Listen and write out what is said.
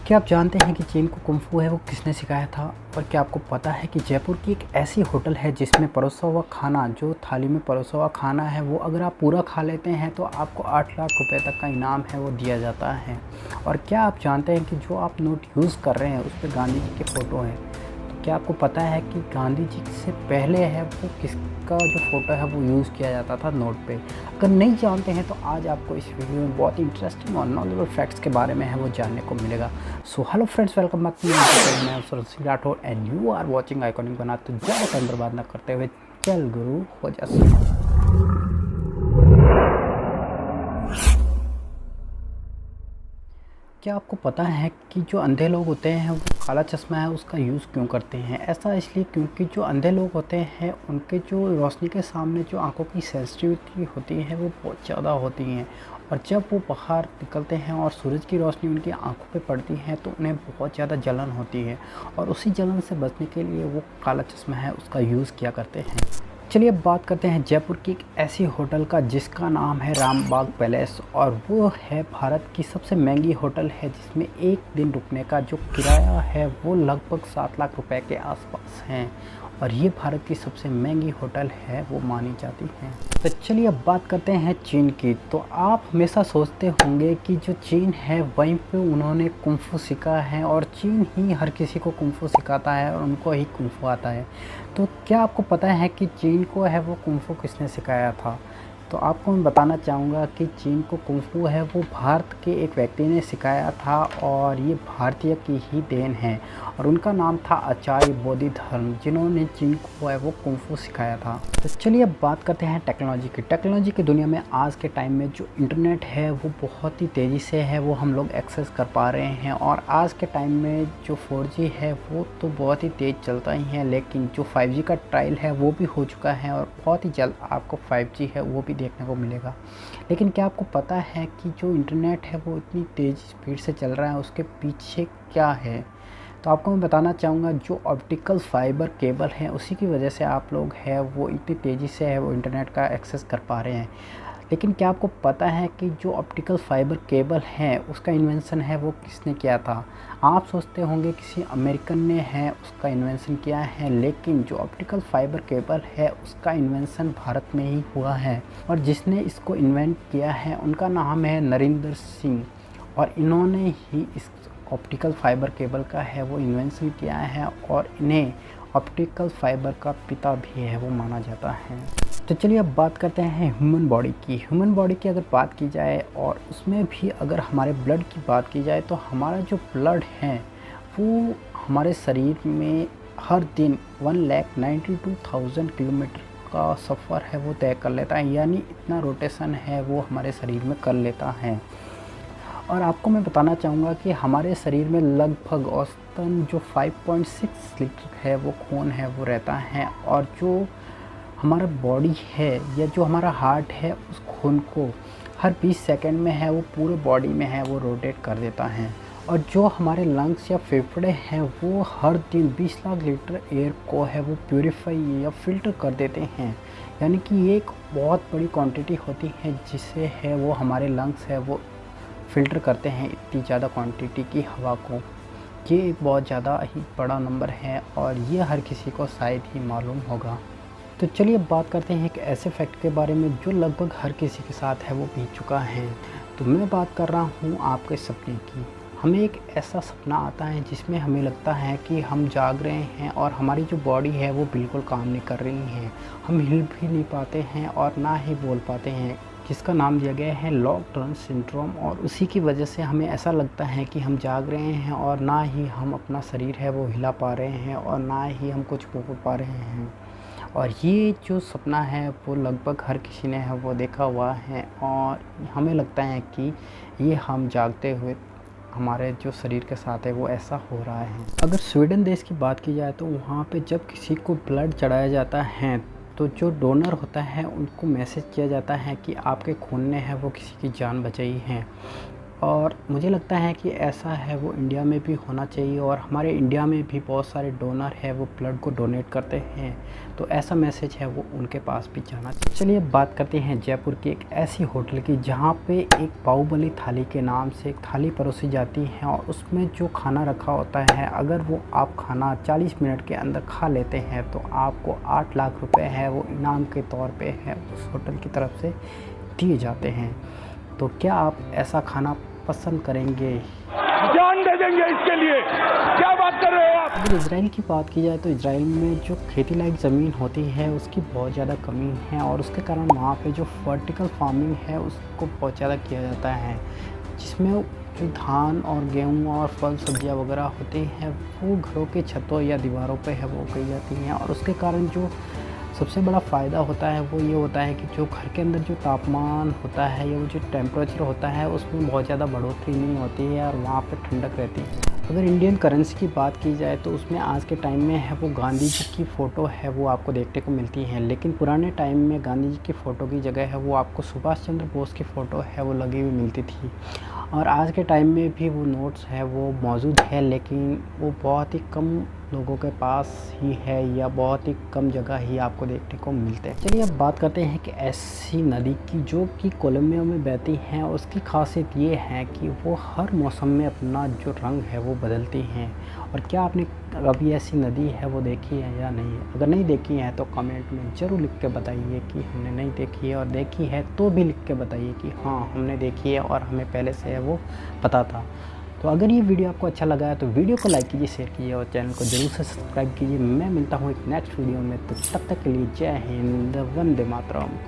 क्या आप जानते हैं कि चीन को कुंफू है वो किसने सिखाया था? और क्या आपको पता है कि जयपुर की एक ऐसी होटल है जिसमें परोसा हुआ खाना, जो थाली में परोसा हुआ खाना है, वो अगर आप पूरा खा लेते हैं तो आपको 8 लाख रुपए तक का इनाम है वो दिया जाता है। और क्या आप जानते हैं कि जो आप नोट यूज़ कर रहे हैं उस पे गांधी जी की फ़ोटो है? तो क्या आपको पता है कि गांधी जी से पहले है वो किसका जो फ़ोटो है वो यूज़ किया जाता था नोट पे? अगर नहीं जानते हैं तो आज आपको इस वीडियो में बहुत ही इंटरेस्टिंग और नॉलेजेबल फैक्ट्स के बारे में है वो जानने को मिलेगा। So hello friends, welcome back to my channel. मैं हूं Suraj Rathore and you are watching iconic बना। तो ज़्यादा टाइम बर्बाद न करते हुए चल गुरु हो जा शुरू। क्या आपको पता है कि जो अंधे लोग होते हैं वो काला चश्मा है उसका यूज़ क्यों करते हैं? ऐसा इसलिए क्योंकि जो अंधे लोग होते हैं उनके जो रोशनी के सामने जो आंखों की सेंसिटिविटी होती है वो बहुत ज़्यादा होती हैं, और जब वो बाहर निकलते हैं और सूरज की रोशनी उनकी आंखों पे पड़ती है तो उन्हें बहुत ज़्यादा जलन होती है, और उसी जलन से बचने के लिए वो काला चश्मा है उसका यूज़ किया करते हैं। चलिए अब बात करते हैं जयपुर की एक ऐसी होटल का जिसका नाम है रामबाग पैलेस, और वो है भारत की सबसे महंगी होटल है जिसमें एक दिन रुकने का जो किराया है वो लगभग 7 लाख रुपए के आसपास है, और ये भारत की सबसे महंगी होटल है वो मानी जाती है। तो चलिए अब बात करते हैं चीन की। तो आप हमेशा सोचते होंगे कि जो चीन है वहीं पे उन्होंने कुंफू सीखा है, और चीन ही हर किसी को कुंफू सिखाता है और उनको ही कुंफू आता है। तो क्या आपको पता है कि चीन को है वो कुंफू किसने सिखाया था? तो आपको मैं बताना चाहूँगा कि चीन को कुंफू है वो भारत के एक व्यक्ति ने सिखाया था, और ये भारतीय की ही देन है, और उनका नाम था आचार्य बोधिधर्म, जिन्होंने चीन को है वो कुंफू सिखाया था। तो चलिए अब बात करते हैं टेक्नोलॉजी की। टेक्नोलॉजी की दुनिया में आज के टाइम में जो इंटरनेट है वो बहुत ही तेज़ी से है वो हम लोग एक्सेस कर पा रहे हैं, और आज के टाइम में जो 4G है वो तो बहुत ही तेज़ चलता ही है, लेकिन जो 5G का ट्रायल है वो भी हो चुका है, और बहुत ही जल्द आपको 5G है वो भी देखने को मिलेगा। लेकिन क्या आपको पता है कि जो इंटरनेट है वो इतनी तेज़ स्पीड से चल रहा है उसके पीछे क्या है? तो आपको मैं बताना चाहूँगा, जो ऑप्टिकल फाइबर केबल है उसी की वजह से आप लोग है वो इतनी तेज़ी से है वो इंटरनेट का एक्सेस कर पा रहे हैं। लेकिन क्या आपको पता है कि जो ऑप्टिकल फाइबर केबल है उसका इन्वेंशन है वो किसने किया था? आप सोचते होंगे किसी अमेरिकन ने है उसका इन्वेंशन किया है, लेकिन जो ऑप्टिकल फाइबर केबल है उसका इन्वेंशन भारत में ही हुआ है, और जिसने इसको इन्वेंट किया है उनका नाम है नरेंद्र सिंह, और इन्होंने ही इस ऑप्टिकल फाइबर केबल का है वो इन्वेंशन किया है, और इन्हें ऑप्टिकल फाइबर का पिता भी है वो माना जाता है। तो चलिए अब बात करते हैं ह्यूमन बॉडी की। ह्यूमन बॉडी की अगर बात की जाए और उसमें भी अगर हमारे ब्लड की बात की जाए तो हमारा जो ब्लड है वो हमारे शरीर में हर दिन 1,92,000 किलोमीटर का सफ़र है वो तय कर लेता है, यानी इतना रोटेशन है वो हमारे शरीर में कर लेता है। और आपको मैं बताना चाहूँगा कि हमारे शरीर में लगभग औसतन जो 5.6 लीटर है वो खून है वो रहता है, और जो हमारा बॉडी है या जो हमारा हार्ट है उस खून को हर 20 सेकंड में है वो पूरे बॉडी में है वो रोटेट कर देता है, और जो हमारे लंग्स या फेफड़े हैं वो हर दिन 20 लाख लीटर एयर को है वो प्यूरीफाई या फिल्टर कर देते हैं, यानी कि ये एक बहुत बड़ी क्वांटिटी होती है जिससे है वो हमारे लंग्स है वो फ़िल्टर करते हैं इतनी ज़्यादा क्वांटिटी की हवा को। ये एक बहुत ज़्यादा ही बड़ा नंबर है, और ये हर किसी को शायद ही मालूम होगा। तो चलिए अब बात करते हैं एक ऐसे फैक्ट के बारे में जो लगभग हर किसी के साथ है वो बीत चुका है। तो मैं बात कर रहा हूँ आपके सपने की। हमें एक ऐसा सपना आता है जिसमें हमें लगता है कि हम जाग रहे हैं और हमारी जो बॉडी है वो बिल्कुल काम नहीं कर रही है, हम हिल भी नहीं पाते हैं और ना ही बोल पाते हैं, जिसका नाम दिया गया है लॉन्ग टर्म सिंड्रोम। और उसी की वजह से हमें ऐसा लगता है कि हम जाग रहे हैं और ना ही हम अपना शरीर है वो हिला पा रहे हैं, और ना ही हम कुछ बोल पा रहे हैं। और ये जो सपना है वो लगभग हर किसी ने है वो देखा हुआ है, और हमें लगता है कि ये हम जागते हुए हमारे जो शरीर के साथ है वो ऐसा हो रहा है। अगर स्वीडन देश की बात की जाए तो वहाँ पे जब किसी को ब्लड चढ़ाया जाता है तो जो डोनर होता है उनको मैसेज किया जाता है कि आपके खून ने है वो किसी की जान बचाई है। और मुझे लगता है कि ऐसा है वो इंडिया में भी होना चाहिए, और हमारे इंडिया में भी बहुत सारे डोनर है वो ब्लड को डोनेट करते हैं, तो ऐसा मैसेज है वो उनके पास भी जाना चाहिए। चलिए अब बात करते हैं जयपुर की एक ऐसी होटल की जहाँ पे एक बाहुबली थाली के नाम से एक थाली परोसी जाती है, और उसमें जो खाना रखा होता है, अगर वो आप खाना 40 मिनट के अंदर खा लेते हैं तो आपको 8 लाख रुपए है वो इनाम के तौर पे है उस होटल की तरफ से दिए जाते हैं। तो क्या आप ऐसा खाना पसंद करेंगे? जान दे देंगे इसके लिए, क्या बात कर रहे हो आप? अगर इजराइल की बात की जाए तो इजराइल में जो खेती लायक ज़मीन होती है उसकी बहुत ज़्यादा कमी है, और उसके कारण वहाँ पे जो वर्टिकल फार्मिंग है उसको बहुत ज़्यादा किया जाता है, जिसमें जो धान और गेहूँ और फल सब्जियाँ वगैरह होती हैं वो घरों के छतों या दीवारों पे है वो उगाई जाती हैं। और उसके कारण जो सबसे बड़ा फ़ायदा होता है वो ये होता है कि जो घर के अंदर जो तापमान होता है या वो जो टेम्परेचर होता है उसमें बहुत ज़्यादा बढ़ोतरी नहीं होती है, और वहाँ पे ठंडक रहती है। अगर इंडियन करेंसी की बात की जाए तो उसमें आज के टाइम में है वो गांधी जी की फ़ोटो है वो आपको देखने को मिलती है, लेकिन पुराने टाइम में गांधी जी की फ़ोटो की जगह है वो आपको सुभाष चंद्र बोस की फ़ोटो है वो लगी हुई मिलती थी। और आज के टाइम में भी वो नोट्स है वो मौजूद है, लेकिन वो बहुत ही कम लोगों के पास ही है या बहुत ही कम जगह ही आपको देखने को मिलते हैं। चलिए अब बात करते हैं कि ऐसी नदी की जो कि कोलंबिया में बहती हैं, उसकी खासियत ये है कि वो हर मौसम में अपना जो रंग है वो बदलती हैं। और क्या आपने कभी ऐसी नदी है वो देखी है या नहीं? अगर नहीं देखी है तो कमेंट में ज़रूर लिख के बताइए कि हमने नहीं देखी है, और देखी है तो भी लिख के बताइए कि हाँ हमने देखी है और हमें पहले से है वो पता था। तो अगर ये वीडियो आपको अच्छा लगा है तो वीडियो को लाइक कीजिए, शेयर कीजिए और चैनल को जरूर से सब्सक्राइब कीजिए। मैं मिलता हूँ एक नेक्स्ट वीडियो में, तो तब तक के लिए जय हिंद, वंदे मातरम।